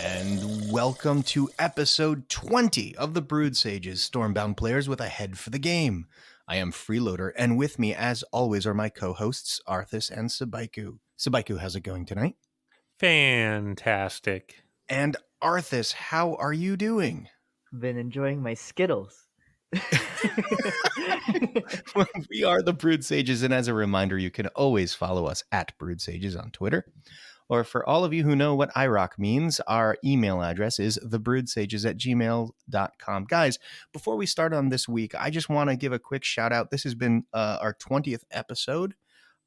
And welcome to episode 20 of the Brood Sages, Stormbound players with a head for the game. I am Freeloader, and with me, as always, are my co-hosts, Arthas and Subaiku. Subaiku, how's it going tonight? Fantastic. And Arthas, how are you doing? Been enjoying my Skittles. Well, we are the Brood Sages, and as a reminder, you can always follow us at Brood Sages on Twitter. Or for all of you who know what IROC means, our email address is thebroodsages@gmail.com. Guys, before we start on this week, I just want to give a quick shout out. This has been our 20th episode.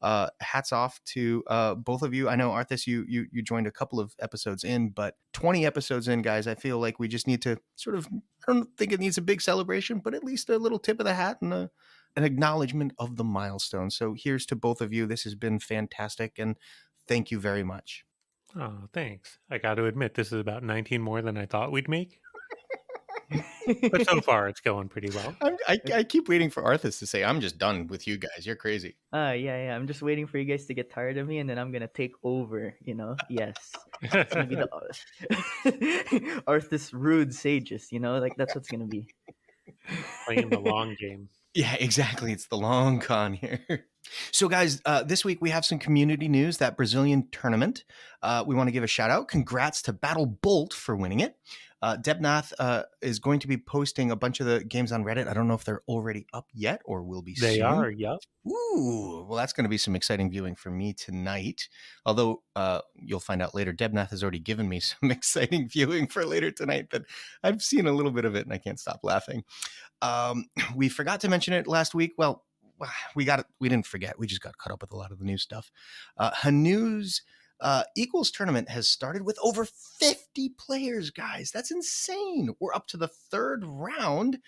Hats off to both of you. I know, Arthas, you joined a couple of episodes in, but 20 episodes in, guys, I feel like we just need to sort of, I don't think it needs a big celebration, but at least a little tip of the hat and an acknowledgement of the milestone. So here's to both of you. This has been fantastic, and thank you very much. Oh, thanks. I got to admit, this is about 19 more than I thought we'd make. But so far, it's going pretty well. I keep waiting for Arthas to say, I'm just done with you guys. You're crazy. Yeah. I'm just waiting for you guys to get tired of me, and then I'm gonna take over. Yes, it's gonna be the Arthas Rude Sages. Like that's what's gonna be. Playing the long game. Yeah, exactly. It's the long con here. So, guys, this week we have some community news. That Brazilian tournament. We want to give a shout out. Congrats to Battle Bolt for winning it. Debnath is going to be posting a bunch of the games on Reddit. I don't know if they're already up yet or will be soon. They are, yep. Ooh, well, that's going to be some exciting viewing for me tonight. Although you'll find out later, Debnath has already given me some exciting viewing for later tonight, but I've seen a little bit of it and I can't stop laughing. We forgot to mention it last week. Well, we didn't forget. We just got caught up with a lot of the new stuff. Hanu's Equals tournament has started with over 50 players, guys. That's insane. We're up to the third round,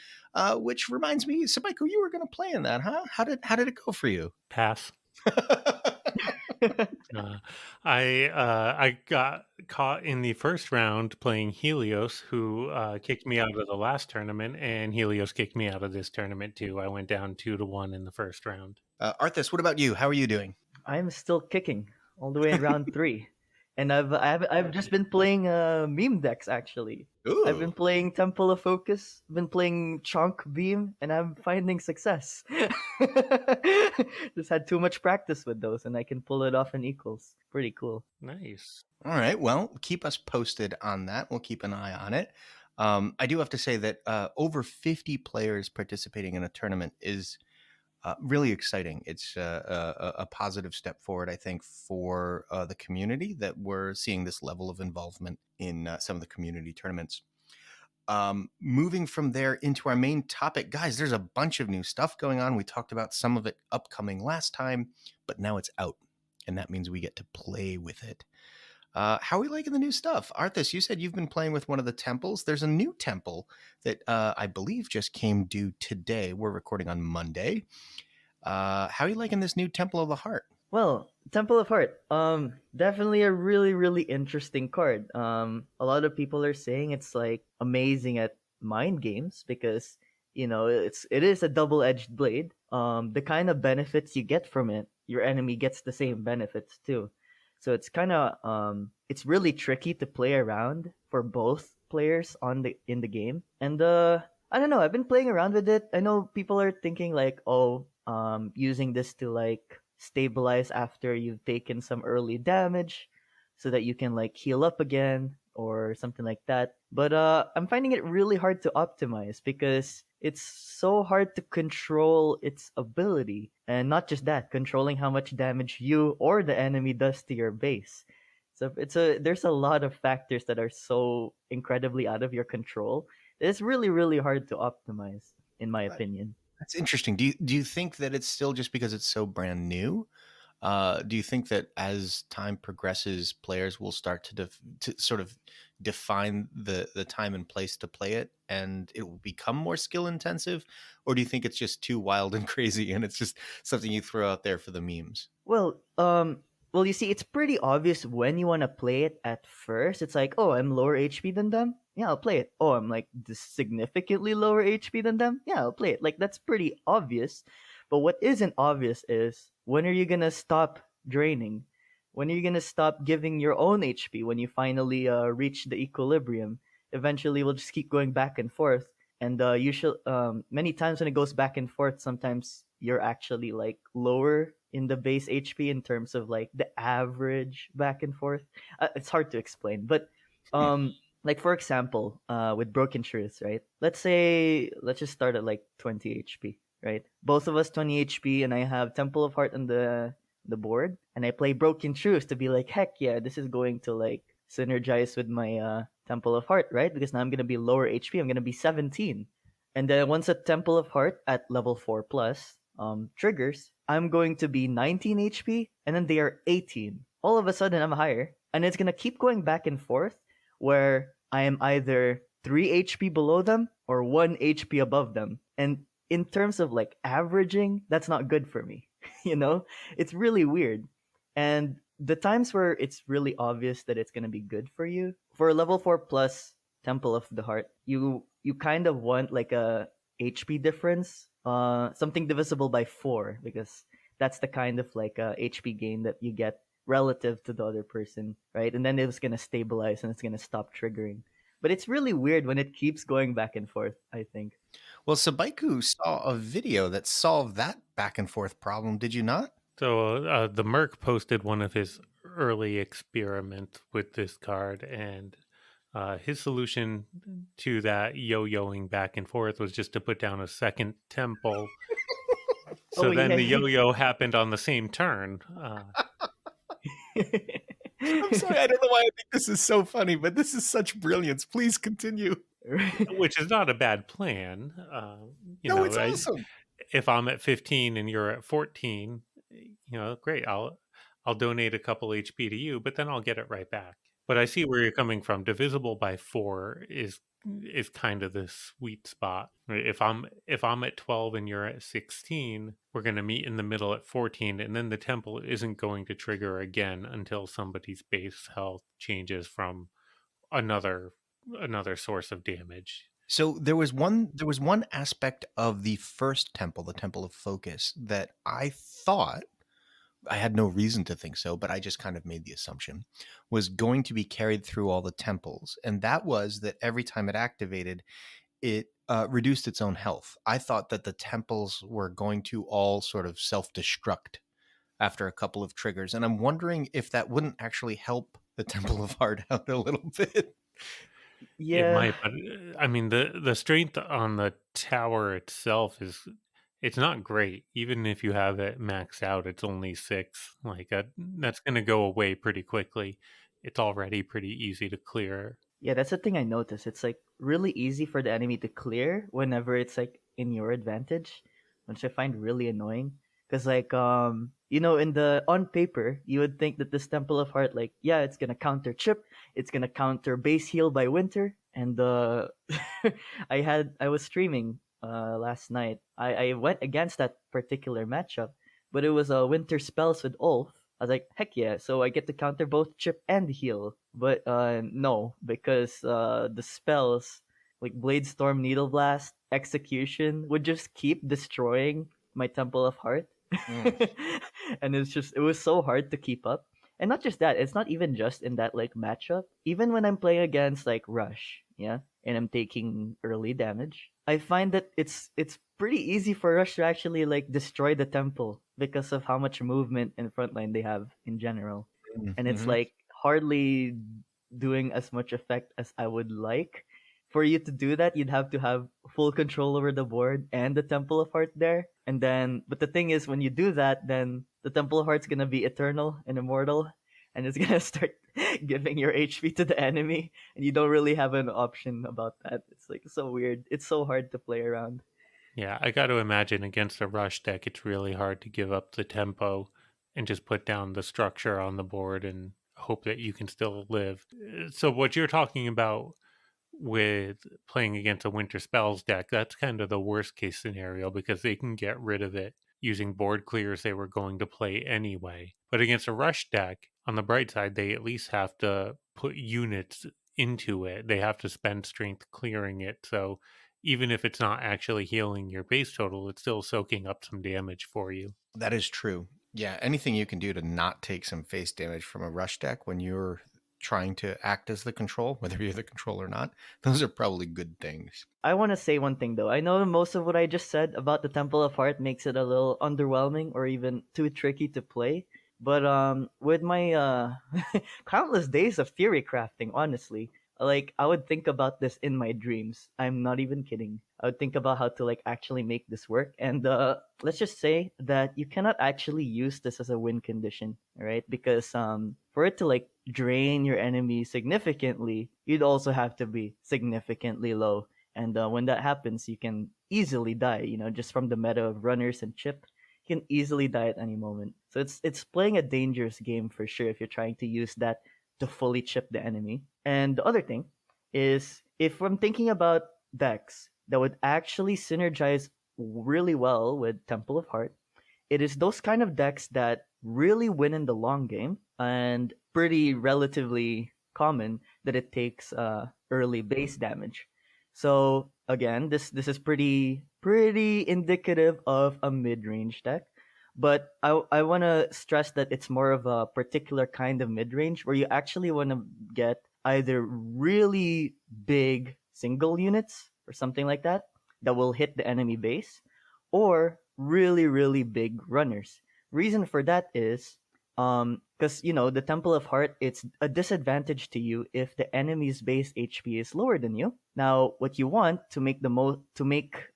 which reminds me, Subaiku, you were going to play in that, huh? How did it go for you? Pass. I got caught in the first round playing Helios, who kicked me out of the last tournament, and Helios kicked me out of this tournament too. I went down 2-1 in the first round. Arthas, what about you? How are you doing? I'm still kicking all the way in round 3, and I've just been playing meme decks actually. Ooh. I've been playing Temple of Focus, been playing Chunk Beam, and I'm finding success. Just had too much practice with those, and I can pull it off in Equals. Pretty cool. Nice. All right. Well, keep us posted on that. We'll keep an eye on it. I do have to say that over 50 players participating in a tournament is really exciting. It's a positive step forward, I think, for the community that we're seeing this level of involvement in some of the community tournaments. Moving from there into our main topic, guys, there's a bunch of new stuff going on. We talked about some of it upcoming last time, but now it's out, and that means we get to play with it. How are we liking the new stuff? Arthas, you said you've been playing with one of the temples. There's a new temple that I believe just came due today. We're recording on Monday. How are you liking this new Temple of the Heart? Well, Temple of Heart, definitely a really, really interesting card. A lot of people are saying it's like amazing at mind games because it is a double-edged blade. The kind of benefits you get from it, your enemy gets the same benefits too. So it's kind of it's really tricky to play around for both players in the game. And I don't know, I've been playing around with it. I know people are thinking like, using this to like stabilize after you've taken some early damage so that you can like heal up again or something like that. But I'm finding it really hard to optimize because it's so hard to control its ability. And not just that, controlling how much damage you or the enemy does to your base. So there's a lot of factors that are so incredibly out of your control. It's really, really hard to optimize, in my opinion. That's interesting. Do you think that it's still just because it's so brand new? Do you think that as time progresses, players will start to sort of define the time and place to play it, and it will become more skill intensive? Or do you think it's just too wild and crazy, and it's just something you throw out there for the memes? Well, you see, it's pretty obvious when you want to play it at first. It's like, oh, I'm lower HP than them. Yeah, I'll play it. Oh, I'm like significantly lower HP than them. Yeah, I'll play it. Like, that's pretty obvious. But what isn't obvious is when are you going to stop draining? When are you gonna stop giving your own HP when you finally reach the equilibrium? Eventually, we'll just keep going back and forth. And many times when it goes back and forth, sometimes you're actually like lower in the base HP in terms of like the average back and forth. It's hard to explain, but like for example, with Broken Truths, right? Let's just start at like 20 HP, right? Both of us 20 HP, and I have Temple of Heart on the board, and I play Broken Truths to be like, heck yeah, this is going to like synergize with my Temple of Heart, right? Because now I'm gonna be lower HP. I'm gonna be 17, and then once a Temple of Heart at level 4 plus triggers, I'm going to be 19 HP, and then they are 18. All of a sudden, I'm higher, and it's gonna keep going back and forth, where I am either 3 HP below them or 1 HP above them. And in terms of like averaging, that's not good for me. you know, it's really weird. And the times where it's really obvious that it's gonna be good for you, for level 4 plus Temple of the Heart, you kind of want like a HP difference, something divisible by 4, because that's the kind of like HP gain that you get relative to the other person, right? And then it's gonna stabilize and it's gonna stop triggering. But it's really weird when it keeps going back and forth, I think. Well, Subaiku saw a video that solved that back and forth problem. Did you not? So the Merc posted one of his early experiments with this card, and his solution to that yo-yoing back and forth was just to put down a second temple. So Oh then yeah. the yo-yo happened on the same turn. I'm sorry, I don't know why I think this is so funny, but this is such brilliance. Please continue. Which is not a bad plan. No, it's awesome. If I'm at 15 and you're at 14, great. I'll donate a couple HP to you, but then I'll get it right back. But I see where you're coming from. Divisible by 4 is kind of the sweet spot. Right? If I'm at 12 and you're at 16, we're going to meet in the middle at 14, and then the temple isn't going to trigger again until somebody's base health changes from another source of damage. So there was one aspect of the first temple, the Temple of Focus, that I thought, I had no reason to think so, but I just kind of made the assumption, was going to be carried through all the temples. And that was that every time it activated, it reduced its own health. I thought that the temples were going to all sort of self-destruct after a couple of triggers. And I'm wondering if that wouldn't actually help the Temple of Heart out a little bit. It Yeah. might, but I mean the strength on the tower itself it's not great. Even if you have it maxed out, it's only 6. Like that's going to go away pretty quickly. It's already pretty easy to clear. Yeah, that's the thing I noticed. It's like really easy for the enemy to clear whenever it's like in your advantage, which I find really annoying. Cause like in the on paper you would think that this Temple of Heart, like, yeah, it's gonna counter chip, it's gonna counter base heal by winter, and I was streaming last night. I went against that particular matchup, but it was winter spells with Ulf. I was like, heck yeah! So I get to counter both chip and heal. But no, because the spells like Blade Storm, Needle Blast, Execution would just keep destroying my Temple of Heart, and it was so hard to keep up. And not just that, it's not even just in that like matchup. Even when I'm playing against like Rush, yeah, and I'm taking early damage, I find that it's pretty easy for Rush to actually like destroy the temple because of how much movement and frontline they have in general. And it's Mm-hmm. like hardly doing as much effect as I would like. For you to do that, you'd have to have full control over the board and the Temple of Heart there. And then, but the thing is, when you do that, then the Temple of Heart's gonna be eternal and immortal, and it's gonna start giving your HP to the enemy, and you don't really have an option about that. It's like so weird. It's so hard to play around. Yeah, I got to imagine against a rush deck, it's really hard to give up the tempo and just put down the structure on the board and hope that you can still live. So what you're talking about with playing against a winter spells deck, that's kind of the worst case scenario because they can get rid of it using board clears they were going to play anyway. But against a rush deck, on the bright side, they at least have to put units into it. They have to spend strength clearing it. So even if it's not actually healing your base total, it's still soaking up some damage for you. That is true. Yeah, anything you can do to not take some face damage from a rush deck when you're trying to act as the control, whether you're the control or not, those are probably good things. I want to say one thing though. I know most of what I just said about the Temple of Heart makes it a little underwhelming or even too tricky to play. But with my countless days of theory crafting, honestly, like I would think about this in my dreams. I'm not even kidding. I would think about how to like actually make this work. And let's just say that you cannot actually use this as a win condition, right? Because for it to like drain your enemy significantly, you'd also have to be significantly low, and when that happens, you can easily die. You know, just from the meta of runners and chip, you can easily die at any moment. So it's playing a dangerous game for sure if you're trying to use that to fully chip the enemy. And the other thing is, if I'm thinking about decks that would actually synergize really well with Temple of Heart, it is those kind of decks that really win in the long game and pretty relatively common that it takes early base damage. So again, this is pretty indicative of a mid range deck, but I want to stress that it's more of a particular kind of mid range where you actually want to get either really big single units or something like that that will hit the enemy base, or really big runners. Reason for that is because you know the Temple of Heart, it's a disadvantage to you if the enemy's base HP is lower than you. Now, what you want to make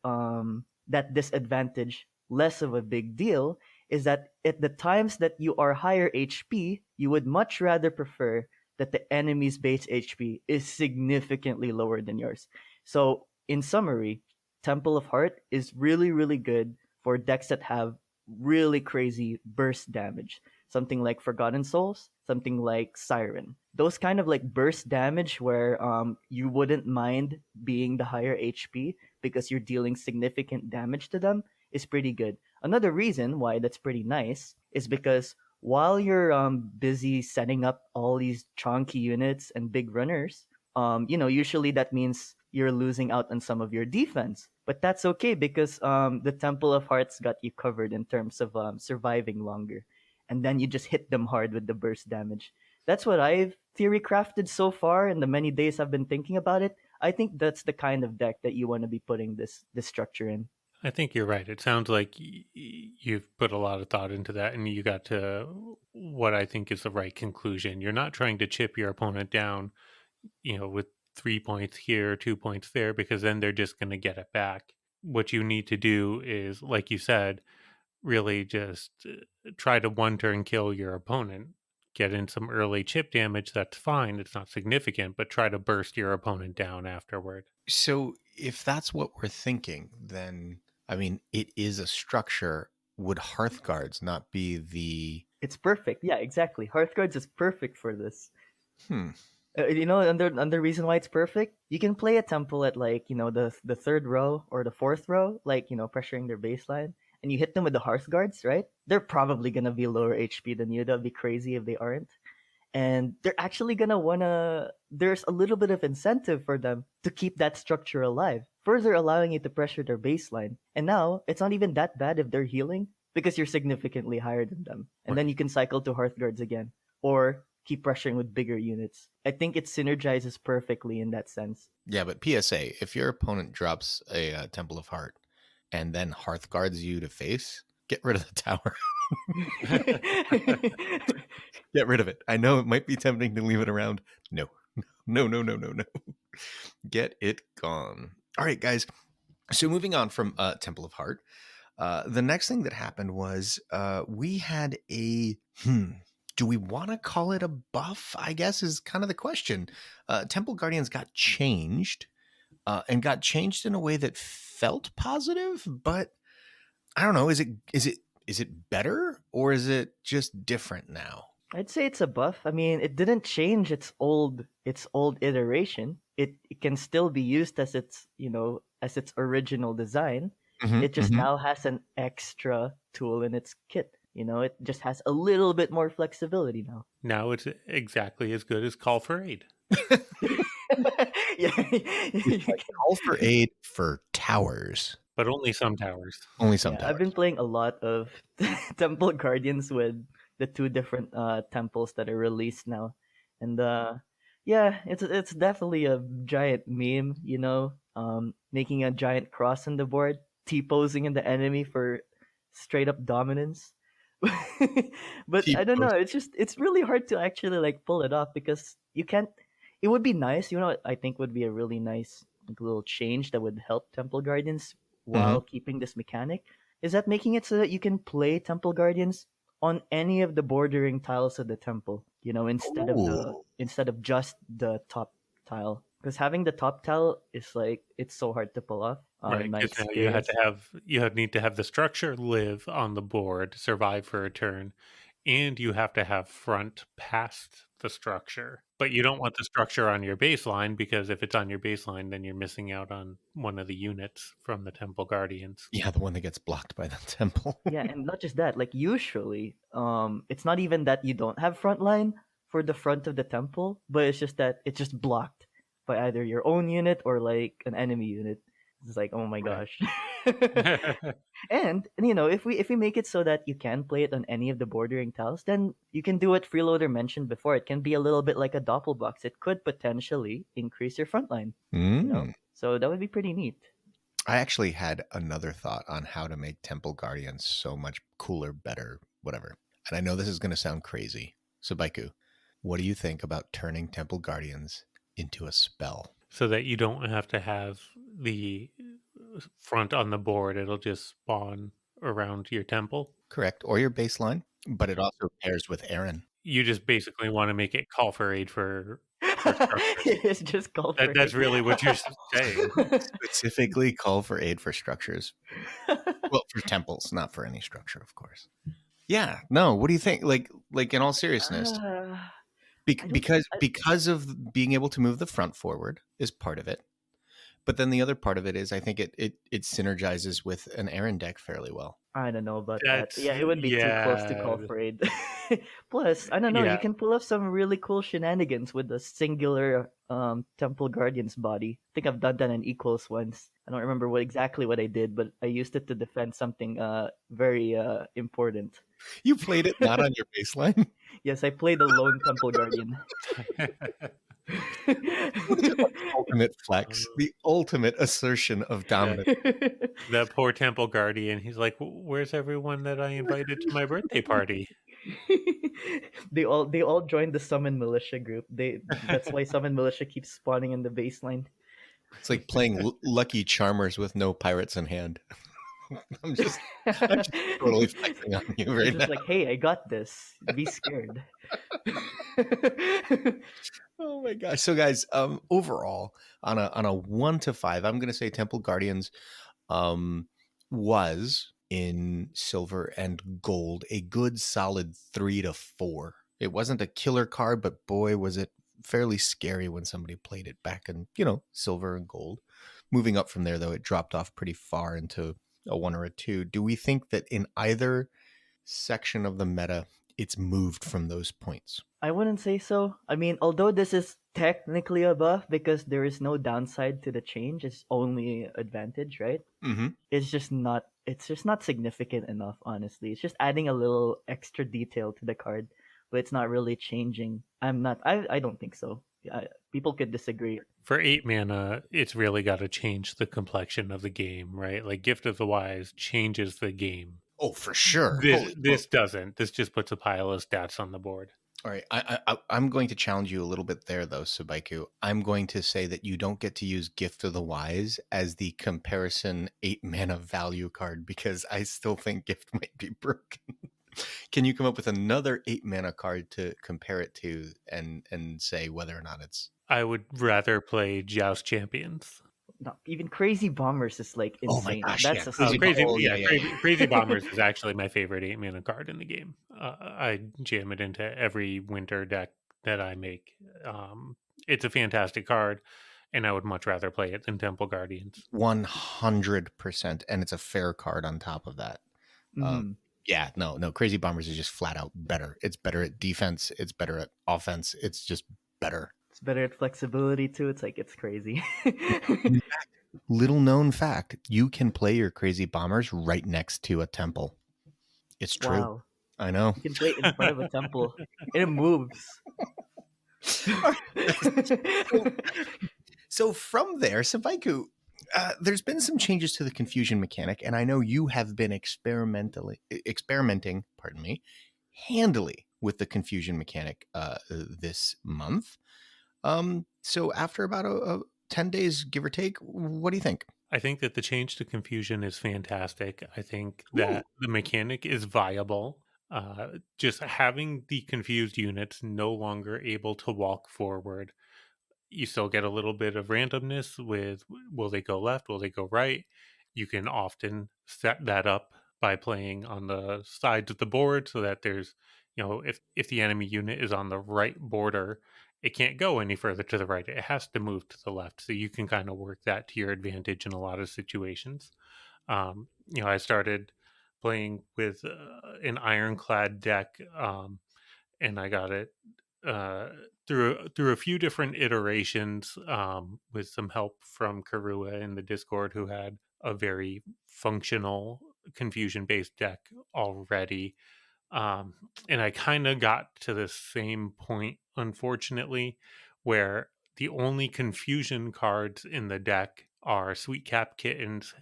that disadvantage less of a big deal is that at the times that you are higher HP, you would much rather prefer that the enemy's base HP is significantly lower than yours. So, in summary, Temple of Heart is really good for decks that have really crazy burst damage. Something like Forgotten Souls, something like Siren. Those kind of like burst damage where you wouldn't mind being the higher HP because you're dealing significant damage to them is pretty good. Another reason why that's pretty nice is because while you're busy setting up all these chunky units and big runners, you know, usually that means you're losing out on some of your defense. But that's okay because the Temple of Hearts got you covered in terms of surviving longer. And then you just hit them hard with the burst damage. That's what I've theory crafted so far in the many days I've been thinking about it. I think that's the kind of deck that you want to be putting this structure in. I think you're right. It sounds like you've put a lot of thought into that and you got to what I think is the right conclusion. You're not trying to chip your opponent down, with 3 points here, 2 points there, because then they're just going to get it back. What you need to do is, like you said, really just try to one turn kill your opponent. Get in some early chip damage, that's fine. It's not significant, but try to burst your opponent down afterward. So, if that's what we're thinking, then I mean, it is a structure. Would Hearthguards not be the? It's perfect. Yeah, exactly. Hearthguards is perfect for this. Hmm. You know, another reason why it's perfect, you can play a temple at like the third row or the fourth row, like pressuring their baseline, and you hit them with the hearth guards, right? They're probably gonna be lower HP than you. That'd be crazy if they aren't, and they're actually gonna wanna. There's a little bit of incentive for them to keep that structure alive, further allowing you to pressure their baseline. And now it's not even that bad if they're healing because you're significantly higher than them, and then you can cycle to hearth guards again, or keep pressuring with bigger units. I think it synergizes perfectly in that sense. Yeah, but PSA: if your opponent drops a Temple of Heart and then Hearthguards you to face, get rid of the tower. Get rid of it. I know it might be tempting to leave it around. No. Get it gone. All right, guys. So moving on from Temple of Heart, the next thing that happened was we had a do we want to call it a buff? I guess is kind of the question. Temple Guardians got changed and got changed in a way that felt positive, but I don't know. Is it better or is it just different now? I'd say it's a buff. I mean, it didn't change its old iteration. It can still be used as its original design. It just now has an extra tool in its kit. It just has a little bit more flexibility now. Now it's exactly as good as Call for Aid. Yeah. It's like Call for Aid for towers. but only some towers. Only some Yeah, I've towers. been playing a lot of Temple Guardians with the two different temples that are released now, and yeah, it's definitely a giant meme, you know, making a giant cross on the board, T-posing in the enemy for straight up dominance. But I don't know, T-post. it's really hard to actually like pull it off because you can't. It would be nice, you know. What I think would be a really nice like, little change that would help Temple Guardians while Mhm. keeping this mechanic is that making it so that you can play Temple Guardians on any of the bordering tiles of the temple, you know, Ooh. instead of just the top tile. Because having the top tile is like it's so hard to pull off, in Right, my because now you had to experience. need to have the structure live on the board, survive for a turn, and you have to have front past the structure. But you don't want the structure on your baseline because if it's on your baseline, then you're missing out on one of the units from the Temple Guardians. Yeah, the one that gets blocked by the temple. Yeah, and not just that, like usually, it's not even that you don't have front line for the front of the temple, but it's just that it's just blocked by either your own unit or like an enemy unit. It's like, oh my Right. gosh. And you know, if we make it so that you can play it on any of the bordering tiles, then you can do what Freeloader mentioned before. It can be a little bit like a doppelbox. It could potentially increase your front line, you know. Mm. So that would be pretty neat. I actually had another thought on how to make Temple Guardians so much cooler, better, whatever. And I know this is going to sound crazy. Subaiku, what do you think about turning Temple Guardians into a spell? So that you don't have to have the front on the board, it'll just spawn around your temple. Correct. Or your baseline, but it also pairs with Aaron. You just basically want to make it call for aid for structures. It's just call for That's it. really what you're saying. Specifically call for aid for structures. Well, for temples, not for any structure, of course. Yeah. No, what do you think? Like in all seriousness, I don't. because of being able to move the front forward is part of it. But then the other part of it is I think it synergizes with an Aaron deck fairly well. I don't know about that. That's Yeah, it would be too close to call yeah, for aid. Plus, I don't know. yeah. You can pull off some really cool shenanigans with the singular Temple Guardian's body. I think I've done that in Equals once. I don't remember exactly what I did, but I used it to defend something very important. You played it not on your baseline. Yes, I played a lone Temple Guardian. The ultimate flex, the ultimate assertion of dominance. That poor temple guardian. He's like, "Where's everyone that I invited to my birthday party?" They all joined the summon militia group. That's why summon militia keeps spawning in the baseline. It's like playing Lucky Charmers with no pirates in hand. I'm just totally flexing on you It's right just now. like, hey, I got this. Be scared. Oh my gosh! So guys, overall, on a 1 to 5, I'm going to say Temple Guardians was in silver and gold a good solid 3 to 4. It wasn't a killer card, but boy, was it fairly scary when somebody played it back in silver and gold. Moving up from there, though, it dropped off pretty far into a 1 or a 2. Do we think that in either section of the meta, it's moved from those points? I wouldn't say so. I mean, although this is technically a buff because there is no downside to the change, it's only advantage, right? Mm-hmm. It's just not significant enough, honestly. It's just adding a little extra detail to the card, but it's not really changing. I don't think so. People could disagree. For 8 mana, it's really got to change the complexion of the game, right? Like Gift of the Wise changes the game. Oh, for sure. This doesn't. This just puts a pile of stats on the board. All right, I'm going to challenge you a little bit there, though, Subaiku. I'm going to say that you don't get to use Gift of the Wise as the comparison 8 mana value card because I still think Gift might be broken. Can you come up with another 8 mana card to compare it to and say whether or not it's... I would rather play Joust Champions. No, even Crazy Bombers is like Oh my insane. gosh, That's yeah, a Crazy Crazy, Oh, yeah, yeah. Crazy Bombers is actually my favorite 8 mana card in the game. I jam it into every winter deck that I make. It's a fantastic card, and I would much rather play it than Temple Guardians. 100%, and it's a fair card on top of that. Mhm. Yeah, no, Crazy Bombers is just flat out better. It's better at defense. It's better at offense. It's just better. It's better at flexibility too. It's like it's crazy. Little known fact, you can play your crazy bombers right next to a temple. It's true. Wow. I know. You can play it in front of a temple and it moves. so, so from there, Subaiku, there's been some changes to the confusion mechanic, and I know you have been experimenting, pardon me, handily with the confusion mechanic this month. So after about 10 days, give or take, what do you think? I think that the change to confusion is fantastic. I think Ooh. that the mechanic is viable. Just having the confused units no longer able to walk forward, you still get a little bit of randomness with will they go left, will they go right. You can often set that up by playing on the sides of the board so that there's, if the enemy unit is on the right border, it can't go any further to the right. It has to move to the left. So you can kind of work that to your advantage in a lot of situations. I started playing with an ironclad deck, and I got it uh, through a few different iterations, with some help from Karua in the Discord, who had a very functional confusion based deck already. Um, and I kind of got to the same point, unfortunately, where the only confusion cards in the deck are Sweet Cap Kittens,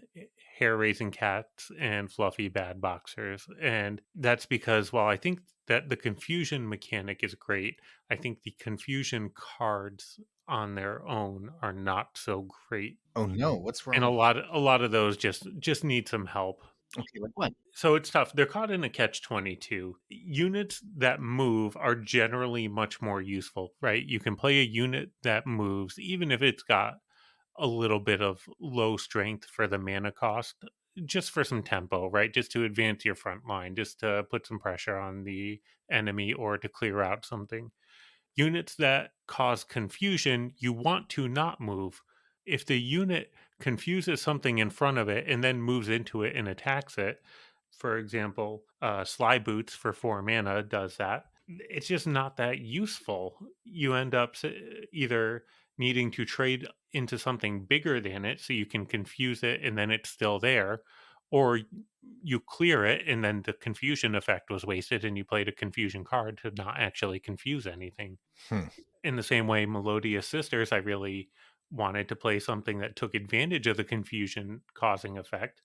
Hair Raising Cats, and Fluffy Bad Boxers. And that's because while I think that the confusion mechanic is great, I think the confusion cards on their own are not so great. Oh no, what's And a wrong? lot a lot of those just need some help. Okay, like what? So it's tough. They're caught in a catch 22. Units that move are generally much more useful, right? You can play a unit that moves, even if it's got a little bit of low strength for the mana cost, just for some tempo, right? Just to advance your front line, just to put some pressure on the enemy or to clear out something. Units that cause confusion, you want to not move. If the unit confuses something in front of it and then moves into it and attacks it, for example, Sly Boots for 4 mana does that. It's just not that useful. You end up either needing to trade into something bigger than it so you can confuse it and then it's still there, or you clear it and then the confusion effect was wasted and you played a confusion card to not actually confuse anything. Hmm. In the same way, Melodious Sisters, I really wanted to play something that took advantage of the confusion causing effect.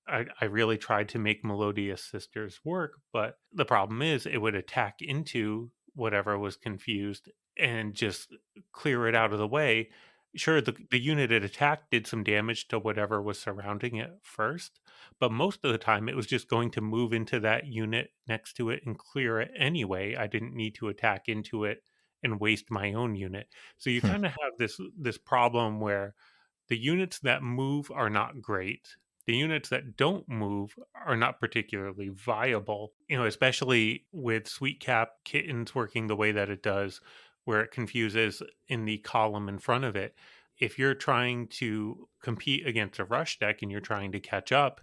I really tried to make Melodious Sisters work, but the problem is it would attack into whatever was confused and just clear it out of the way. Sure, the unit it attacked did some damage to whatever was surrounding it first, but most of the time it was just going to move into that unit next to it and clear it anyway. I didn't need to attack into it and waste my own unit. So you Hmm. kind of have this problem where the units that move are not great. The units that don't move are not particularly viable, especially with Sweet Cap Kittens working the way that it does, where it confuses in the column in front of it. If you're trying to compete against a rush deck and you're trying to catch up,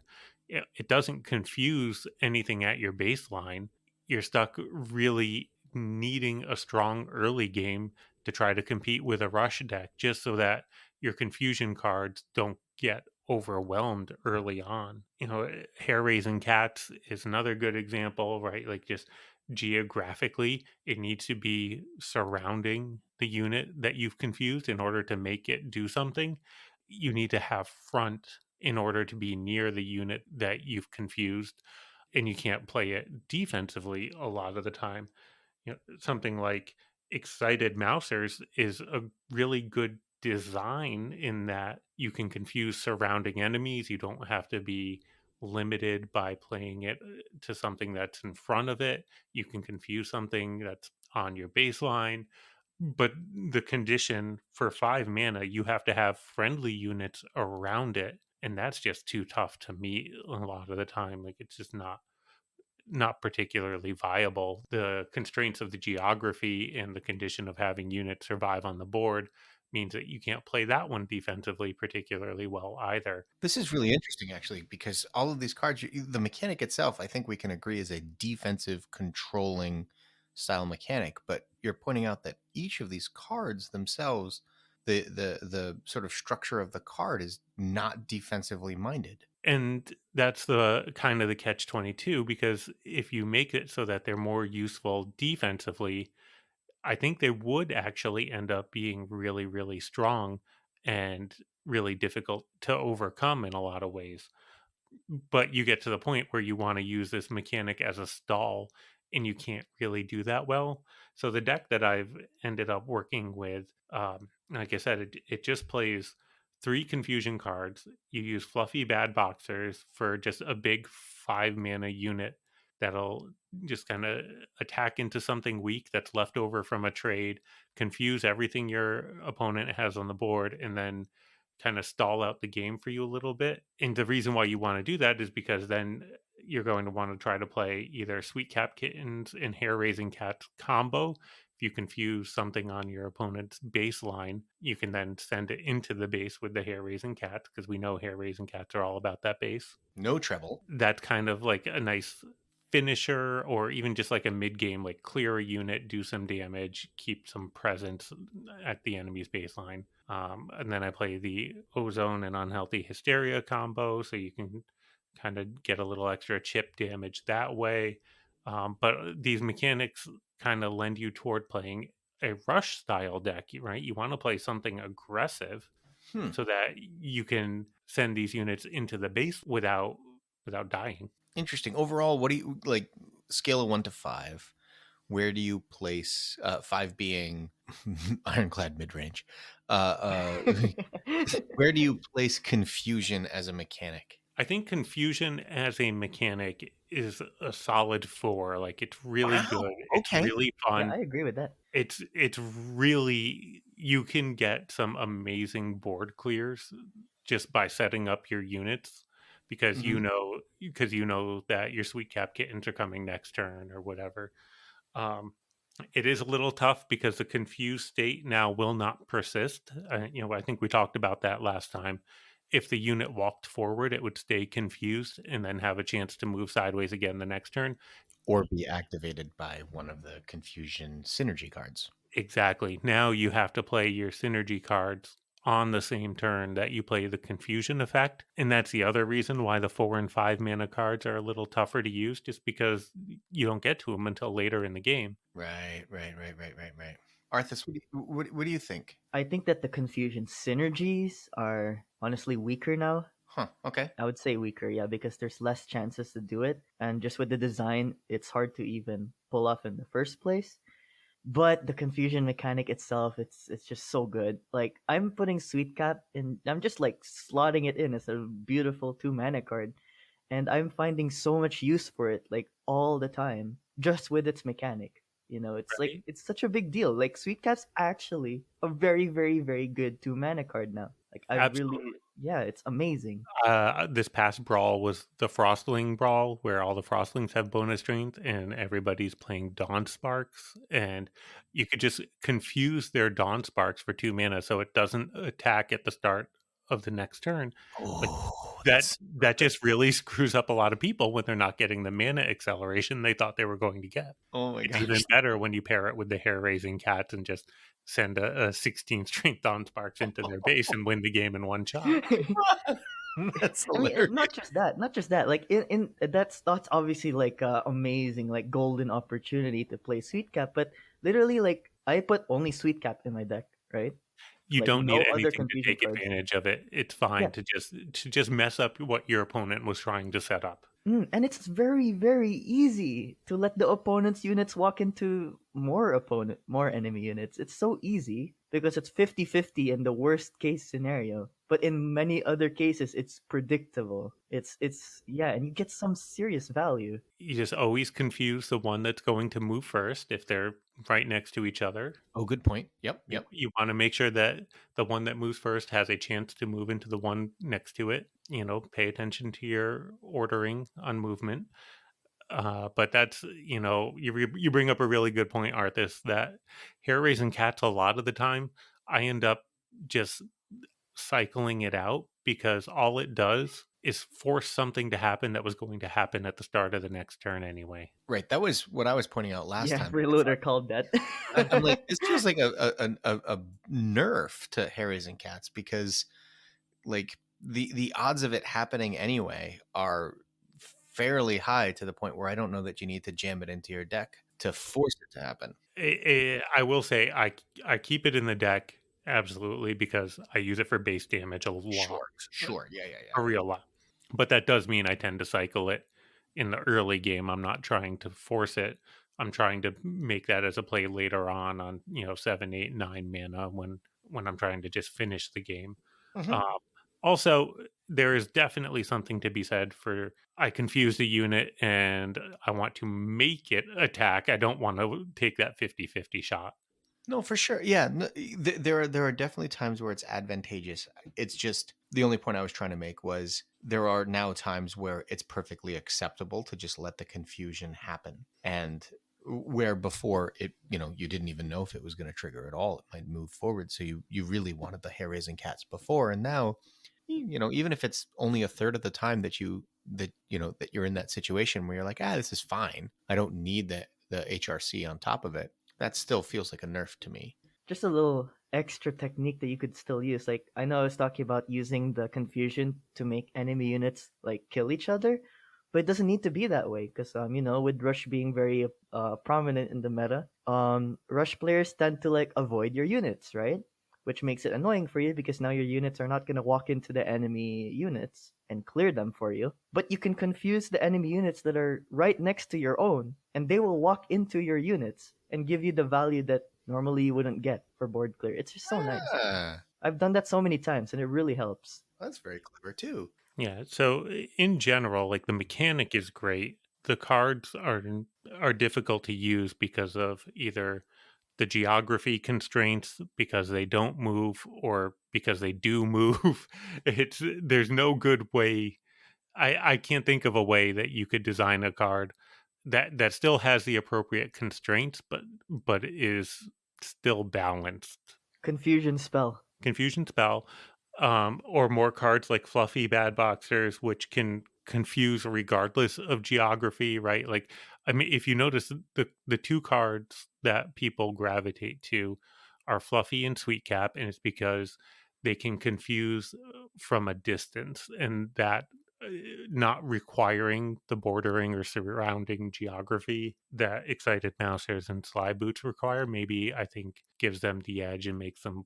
it doesn't confuse anything at your baseline. You're stuck really needing a strong early game to try to compete with a rush deck just so that your confusion cards don't get overwhelmed early on. Hair raising cats is another good example, right? Like just geographically, it needs to be surrounding the unit that you've confused in order to make it do something. You need to have front in order to be near the unit that you've confused, and you can't play it defensively a lot of the time. Something like excited mousers is a really good design in that you can confuse surrounding enemies. You don't have to be limited by playing it to something that's in front of it. You can confuse something that's on your baseline. But the condition for 5 mana, you have to have friendly units around it. And that's just too tough to meet a lot of the time. Like it's just not particularly viable. The constraints of the geography and the condition of having units survive on the board means that you can't play that one defensively particularly well either. This is really interesting, actually, because all of these cards, the mechanic itself, I think we can agree is a defensive controlling style mechanic. But you're pointing out that each of these cards themselves the sort of structure of the card is not defensively minded. And that's the kind of the catch 22, because if you make it so that they're more useful defensively, I think they would actually end up being really, really strong and really difficult to overcome in a lot of ways. But you get to the point where you want to use this mechanic as a stall, and you can't really do that well. So the deck that I've ended up working with, like I said, it just plays 3 confusion cards. You use fluffy bad boxers for just a big 5 mana unit that'll just kind of attack into something weak that's left over from a trade, confuse everything your opponent has on the board, and then kind of stall out the game for you a little bit. And the reason why you want to do that is because then you're going to want to try to play either Sweet Cap Kittens and Hair Raising Cats combo. If you confuse something on your opponent's baseline, you can then send it into the base with the Hair Raising Cats, because we know Hair Raising Cats are all about that base. No treble. That's kind of like a nice finisher, or even just like a mid game, like clear a unit, do some damage, keep some presence at the enemy's baseline. And then I play the Ozone and Unhealthy Hysteria combo, so you can kind of get a little extra chip damage that way. But these mechanics kind of lend you toward playing a rush style deck, right? You want to play something aggressive Hmm. so that you can send these units into the base without dying. Interesting. Overall, what do you like? Scale of 1 to 5. Where do you place 5 being ironclad mid range? Where do you place confusion as a mechanic? I think confusion as a mechanic is a solid 4. Like, it's really Wow. good. It's Okay. really Yeah, fun. I agree with that. It's really, you can get some amazing board clears just by setting up your units, because Mhm. you know that your Sweet Cap Kittens are coming next turn or whatever. Um, it is a little tough because the confused state now will not persist. I think we talked about that last time. If the unit walked forward, it would stay confused and then have a chance to move sideways again the next turn. Or be activated by one of the confusion synergy cards. Exactly. Now you have to play your synergy cards on the same turn that you play the confusion effect. And that's the other reason why the 4 and 5 mana cards are a little tougher to use, just because you don't get to them until later in the game. Right. Arthas, what do you think? I think that the confusion synergies are honestly weaker now. Huh. Okay. I would say weaker, yeah, because there's less chances to do it, and just with the design, it's hard to even pull off in the first place. But the confusion mechanic itself, it's just so good. Like I'm putting Sweet Cap in, I'm just like slotting it in as a beautiful 2 mana card, and I'm finding so much use for it, like all the time, just with its mechanic. It's like Right? it's such a big deal. Like Sweet Cap's actually a very, very, very good 2 mana card now. Like I really, Absolutely. yeah, it's amazing. This past brawl was the Frostling brawl, where all the Frostlings have bonus strength and everybody's playing Dawn Sparks, and you could just confuse their Dawn Sparks for 2 mana so it doesn't attack at the start of the next turn. But Oh, that that's that just really screws up a lot of people when they're not getting the mana acceleration they thought they were going to get. oh my It's even gosh. better when you pair it with the hair raising cats and just send a 16 strength Dawn Sparks into their base and win the game in one shot. That's I mean, hilarious. not just that. Like in that's obviously like amazing, like golden opportunity to play Sweet Cap. But literally, like I put only Sweet Cap in my deck, right? You Like don't need no other anything to confusion take cards. advantage of it. It's Yeah, fine to just mess up what your opponent was trying to set up. and it's very, very easy to let the opponent's units walk into more enemy units. It's so easy because it's 50-50 in the worst case scenario. But in many other cases, it's predictable. It's yeah, and you get some serious value. You just always confuse the one that's going to move first if they're right next to each other. Oh, good point. Yep. You want to make sure that the one that moves first has a chance to move into the one next to it. Pay attention to your ordering on movement. But that's, you bring up a really good point, Arthas, that hair raising cats, a lot of the time I end up just cycling it out, because all it does is force something to happen that was going to happen at the start of the next turn anyway. Right. That was what I was pointing out last Yeah, time. It's Freeloader called that. I'm like, this feels like a nerf to Harry's and Cats, because like the odds of it happening anyway are fairly high, to the point where I don't know that you need to jam it into your deck to force it to happen. I will say I keep it in the deck absolutely because I use it for base damage a lot, Sure. Yeah, yeah, yeah. a real lot. But that does mean I tend to cycle it in the early game. I'm not trying to force it. I'm trying to make that as a play later on 7, 8, 9 mana when I'm trying to just finish the game. Mhm. Um, Also, there is definitely something to be said for I confuse the unit and I want to make it attack. I don't want to take that 50-50 shot. No, for sure. Yeah, no, there are definitely times where it's advantageous. It's just the only point I was trying to make was there are now times where it's perfectly acceptable to just let the confusion happen, and where before it, you didn't even know if it was going to trigger at all. It might move forward, so you really wanted the hair raising cats before, and now, even if it's only a third of the time that you're in that situation where you're like, this is fine. I don't need the HRC on top of it. That still feels like a nerf to me. Just a little extra technique that you could still use. Like I know I was talking about using the confusion to make enemy units like kill each other, but it doesn't need to be that way because with rush being very prominent in the meta, rush players tend to like avoid your units, right? Which makes it annoying for you because now your units are not gonna walk into the enemy units and clear them for you. But you can confuse the enemy units that are right next to your own, and they will walk into your units and give you the value that normally you wouldn't get for board clear. It's just so nice. Ah, I've done that so many times and it really helps. that's very clever too. Yeah. So in general, like the mechanic is great. The cards are difficult to use because of either the geography constraints because they don't move or because they do move. There's no good way. I can't think of a way that you could design a card that still has the appropriate constraints but is still balanced. Confusion spell. Confusion spell, or more cards like fluffy bad boxers, which can confuse regardless of geography, right? Like, I mean, if you notice, the two cards that people gravitate to are fluffy and sweet cap, and it's because they can confuse from a distance, and that not requiring the bordering or surrounding geography that excited mousers and sly boots require, maybe I think gives them the edge and makes them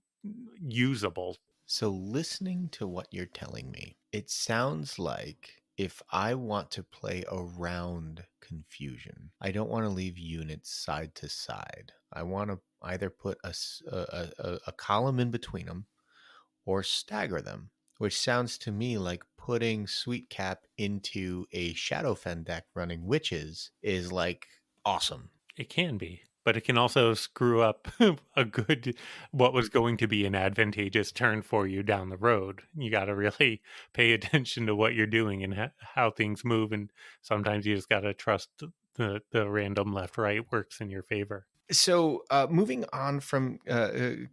usable. So, listening to what you're telling me, it sounds like if I want to play around confusion, I don't want to leave units side to side. I want to either put a column in between them or stagger them, which sounds to me like putting Sweet Cap into a Shadowfen deck running witches is like awesome. It can be, but it can also screw up a good, what was going to be an advantageous turn for you down the road. You got to really pay attention to what you're doing and how things move. And sometimes you just got to trust the random left right works in your favor. So, moving on from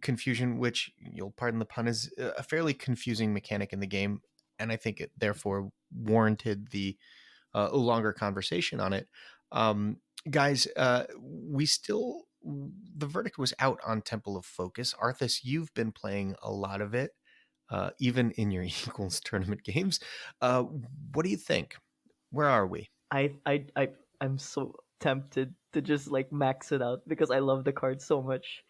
confusion, which you'll pardon the pun, is a fairly confusing mechanic in the game, and I think it therefore warranted the longer conversation on it. Um, Guys, the verdict was out on Temple of Focus. Arthas, you've been playing a lot of it, even in your equals tournament games. What do you think? Where are we? I'm so tempted to just like max it out because I love the card so much.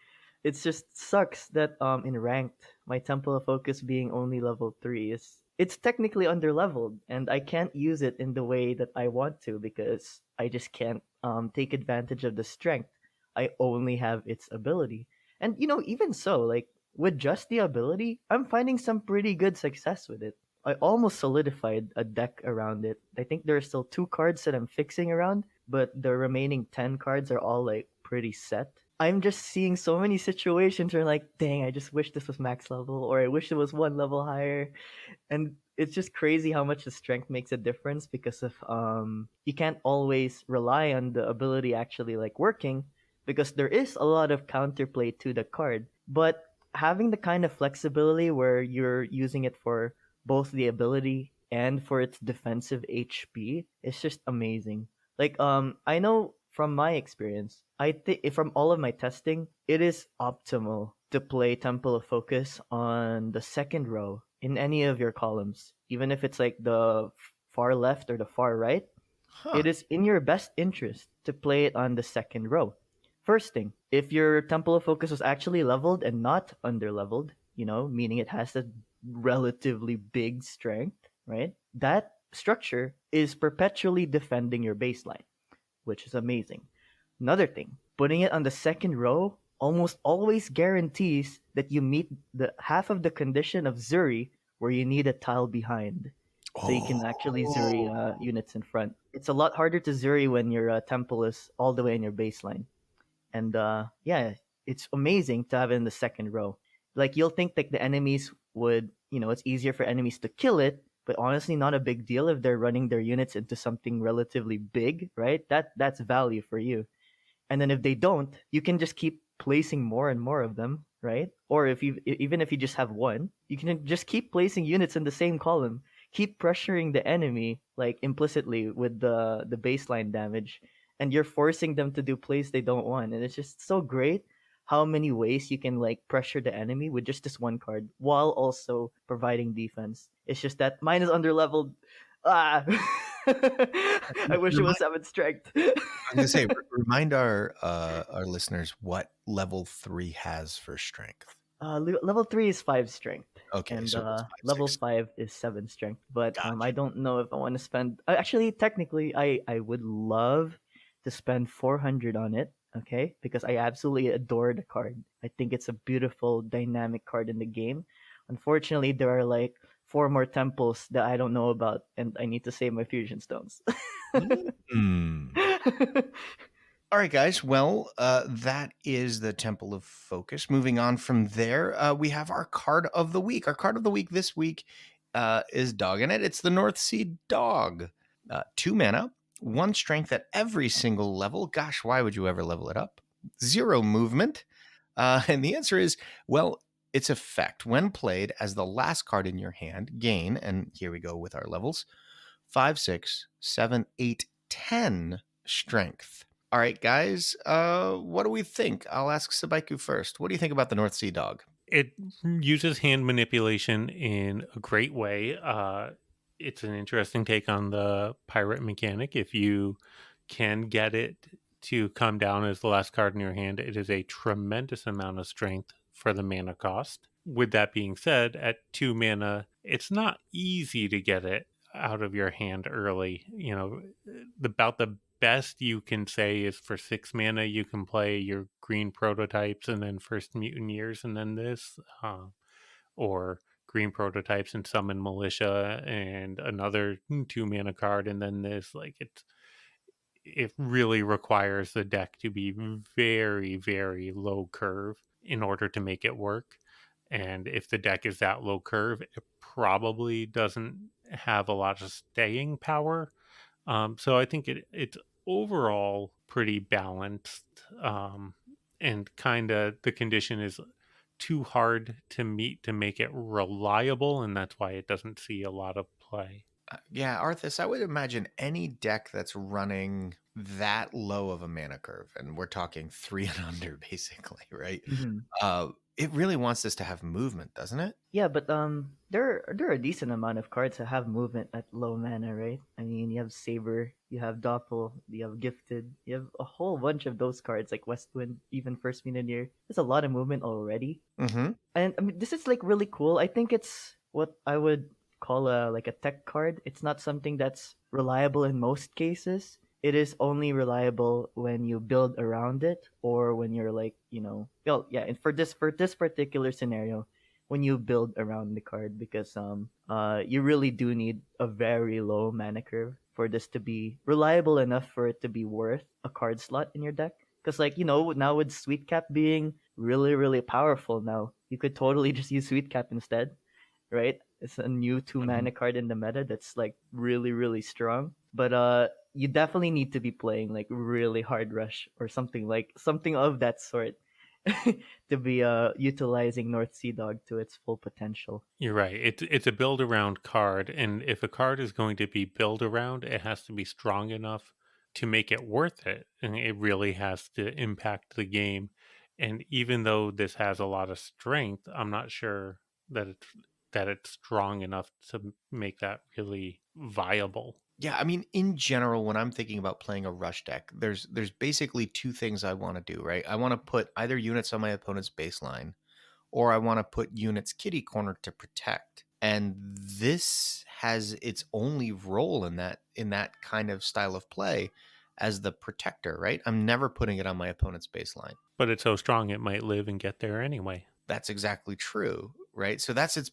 It just sucks that in ranked my Temple of Focus being only level 3 is it's technically under leveled and I can't use it in the way that I want to because I just can't take advantage of the strength. I only have its ability. And even so, like with just the ability, I'm finding some pretty good success with it. I almost solidified a deck around it. I think there are still 2 cards that I'm fixing around, but the remaining 10 cards are all like pretty set. I'm just seeing so many situations where like, dang, I just wish this was max level, or I wish it was 1 level higher. And it's just crazy how much the strength makes a difference because of you can't always rely on the ability actually like working because there is a lot of counterplay to the card. But having the kind of flexibility where you're using it for both the ability and for its defensive HP, it's just amazing. Like I know from my experience, I think from all of my testing, it is optimal to play Temple of Focus on the second row in any of your columns, even if it's like the far left or the far right. Huh. It is in your best interest to play it on the second row. First thing, if your Temple of Focus was actually leveled and not under leveled, meaning it has a relatively big strength, right? That structure is perpetually defending your baseline, which is amazing. Another thing, putting it on the second row almost always guarantees that you meet the half of the condition of Zuri where you need a tile behind. So you can actually Zuri Oh. units in front. It's a lot harder to Zuri when your temple is all the way in your baseline. And yeah, it's amazing to have it in the second row. Like you'll think that the enemies would, it's easier for enemies to kill it, but honestly, not a big deal if they're running their units into something relatively big, right? That's value for you. And then if they don't, you can just keep placing more and more of them, right? Or even if you just have one, you can just keep placing units in the same column, keep pressuring the enemy like implicitly with the baseline damage, and you're forcing them to do plays they don't want. And it's just so great how many ways you can like pressure the enemy with just this one card while also providing defense. It's just that mine is underleveled. Ah. I wish it was 7 strength. I was gonna say, remind our listeners what level 3 has for strength. Level 3 is 5 strength, Okay, and so it's 5, level 6. 5 is 7 strength. But I Gotcha. don't know if I want to spend. Actually, technically, I would love to spend 400 on it. Okay, because I absolutely adore the card. I think it's a beautiful, dynamic card in the game. Unfortunately, there are like 4 more temples that I don't know about, and I need to save my fusion stones. Mm. All right, guys. Well, that is the Temple of Focus. Moving on from there, we have our card of the week. Our card of the week this week is Dog in it. It's the North Sea Dog. 2 mana, 1 strength at every single level. Gosh, why would you ever level it up? 0 movement. And the answer is, well, its effect when played as the last card in your hand, gain, and here we go with our levels, 5, 6, 7, 8, 10 strength. All right, guys, what do we think? I'll ask Subaiku first. What do you think about the North Sea Dog? It uses hand manipulation in a great way. It's an interesting take on the pirate mechanic. If you can get it to come down as the last card in your hand, it is a tremendous amount of strength for the mana cost. With that being said, at 2 mana, it's not easy to get it out of your hand early. About the best you can say is for 6 mana, you can play your green prototypes and then first mutineers and then this, or green prototypes and summon militia and another 2 mana card and then this. Like it really requires the deck to be very, very low curve in order to make it work. And if the deck is that low curve, it probably doesn't have a lot of staying power. So I think it's overall pretty balanced, and kind of the condition is too hard to meet to make it reliable, and that's why it doesn't see a lot of play. Yeah, Arthas, I would imagine any deck that's running that low of a mana curve, and we're talking 3 and under, basically, right? Mhm. It really wants this to have movement, doesn't it? Yeah, but there are a decent amount of cards that have movement at low mana, right? I mean, you have Saber, you have Doppel, you have Gifted, you have a whole bunch of those cards like Westwind, even First Mutineer. There's a lot of movement already, Mm-hmm. and I mean, this is like really cool. I think it's what I would call a tech card. It's not something that's reliable in most cases. It is only reliable when you build around it or when you're like, well, yeah, and for this particular scenario, when you build around the card because you really do need a very low mana curve for this to be reliable enough for it to be worth a card slot in your deck. Because like, now with Sweet Cap being really, really powerful now, you could totally just use Sweet Cap instead, right? It's a new 2 Mm-hmm. mana card in the meta that's like really, really strong. But you definitely need to be playing like really hard rush or something of that sort to be utilizing North Sea Dog to its full potential. You're right. It's a build around card, and if a card is going to be build around, it has to be strong enough to make it worth it, and it really has to impact the game. And even though this has a lot of strength, I'm not sure that it's strong enough to make that really viable. Yeah, I mean, in general, when I'm thinking about playing a rush deck, there's basically two things I want to do, right? I want to put either units on my opponent's baseline, or I want to put units kitty corner to protect. And this has its only role in that kind of style of play as the protector, right? I'm never putting it on my opponent's baseline. But it's so strong it might live and get there anyway. That's exactly true, right? So that's its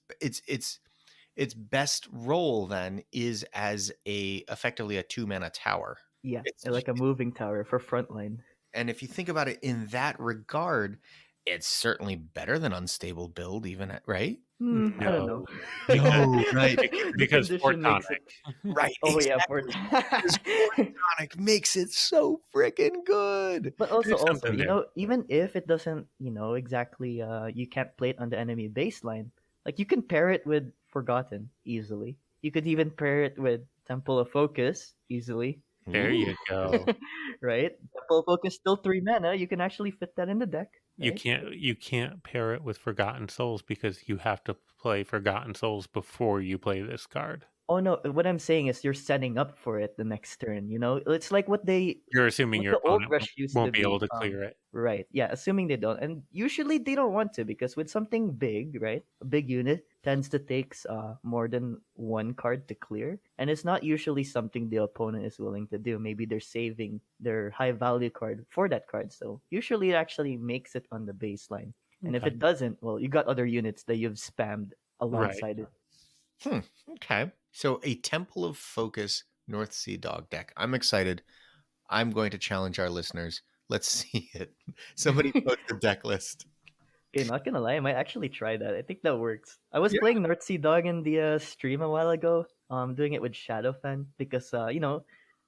best role then is as a effectively a 2-mana tower. Yeah, It's like a moving tower for frontline. And if you think about it in that regard, it's certainly better than unstable build, even right? I don't know. No, right? The Because condition makes it. Right. Oh yeah, Because Sonic makes it so freaking good. But also, There's something you there. know, even if it doesn't, exactly, you can't play it on the enemy baseline. Like you can pair it with Forgotten easily. You could even pair it with Temple of Focus easily. There you go. Right? Temple of Focus still 3 mana. You can actually fit that in the deck. You Right? can't pair it with Forgotten Souls because you have to play Forgotten Souls before you play this card. Oh no, what I'm saying is you're setting up for it the next turn, It's like what You're assuming your the old opponent rush used to won't be be. able to clear it. Right. Yeah, assuming they don't. And usually they don't want to because with something big, right? A big unit tends to take more than one card to clear. And it's not usually something the opponent is willing to do. Maybe they're saving their high value card for that card. So usually it actually makes it on the baseline. And if Okay. it doesn't, well, you got other units that you've spammed alongside it. Okay. So a Temple of Focus North Sea Dog deck. I'm excited. I'm going to challenge our listeners. Let's see it. Somebody post the deck list. Okay, not gonna lie, I might actually try that. I think that works. I was Yeah. playing North Sea Dog in the stream a while ago. Doing it with Shadowfan because I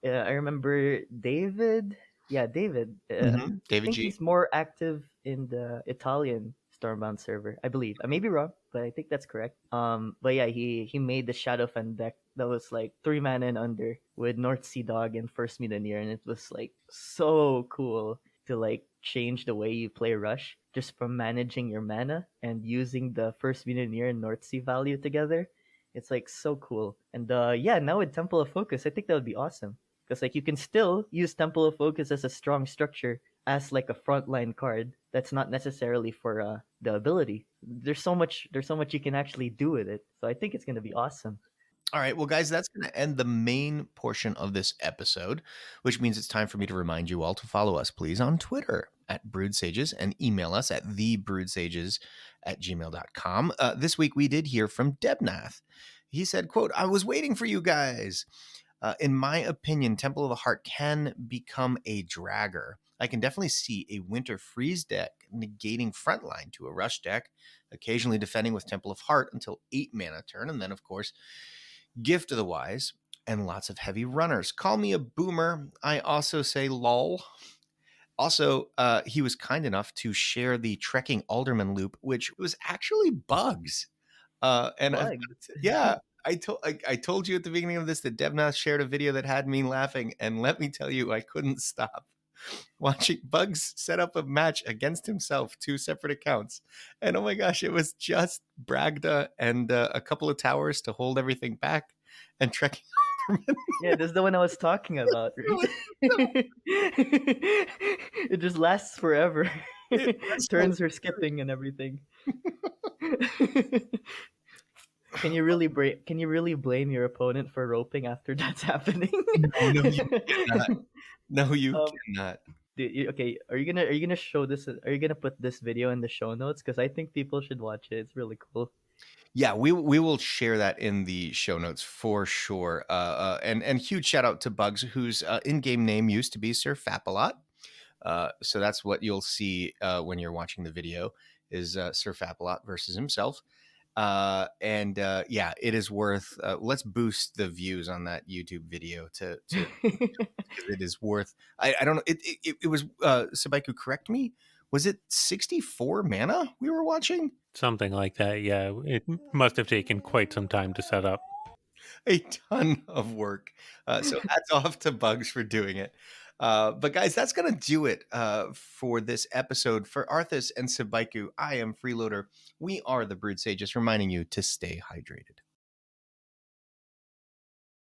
remember David. Yeah, David. I David think G. he's more active in the Italian Stormbound server. I believe. I may be wrong, but I think that's correct. But yeah, he made the Shadowfan deck that was like 3 mana and under with North Sea Dog and First Mutineer, and it was like so cool to like change the way you play Rush just from managing your mana and using the First Mutineer and North Sea value together. It's like so cool. And yeah, now with Temple of Focus, I think that would be awesome. Because like you can still use Temple of Focus as a strong structure as like a frontline card that's not necessarily for the ability. There's so much you can actually do with it. So I think it's gonna be awesome. All right, well, guys, that's going to end the main portion of this episode, which means it's time for me to remind you all to follow us, please, on Twitter at BroodSages and email us at thebroodsages@gmail.com. This week, we did hear from Debnath. He said, quote, I was waiting for you guys. In my opinion, Temple of the Heart can become a dragger. I can definitely see a Winter Freeze deck negating frontline to a Rush deck, occasionally defending with Temple of Heart until 8 mana turn, and then, of course, Gift of the Wise, and lots of heavy runners. Call me a boomer. I also say lol. Also, he was kind enough to share the Trekking Alderman loop, which was actually Bugs. And I've, yeah, I told you at the beginning of this that Devnath shared a video that had me laughing, and let me tell you, I couldn't stop watching Bugs set up a match against himself, 2 separate accounts. And oh my gosh, it was just Bragda and a couple of towers to hold everything back and Trekking Alderman. Yeah, this is the one I was talking about. Right? It just lasts forever. Turns are skipping and everything. Can you really blame your opponent for roping after that's happening? No, you cannot. No, you cannot. Okay, are you gonna show this? Are you gonna put this video in the show notes? Because I think people should watch it. It's really cool. Yeah, we will share that in the show notes for sure. And huge shout out to Bugs, whose in-game name used to be Sir Fapalot. So that's what you'll see when you're watching the video is Sir Fapalot versus himself. Yeah, it is worth. Let's boost the views on that YouTube video to it is worth. I don't know. It was Subaiku, correct me. was it 64 mana we were watching? Something like that. Yeah, it must have taken quite some time to set up. A ton of work. So hats off to Bugs for doing it. But guys, that's going to do it for this episode. For Arthas and Subaiku, I am Freeloader. We are the Brood Sages, reminding you to stay hydrated.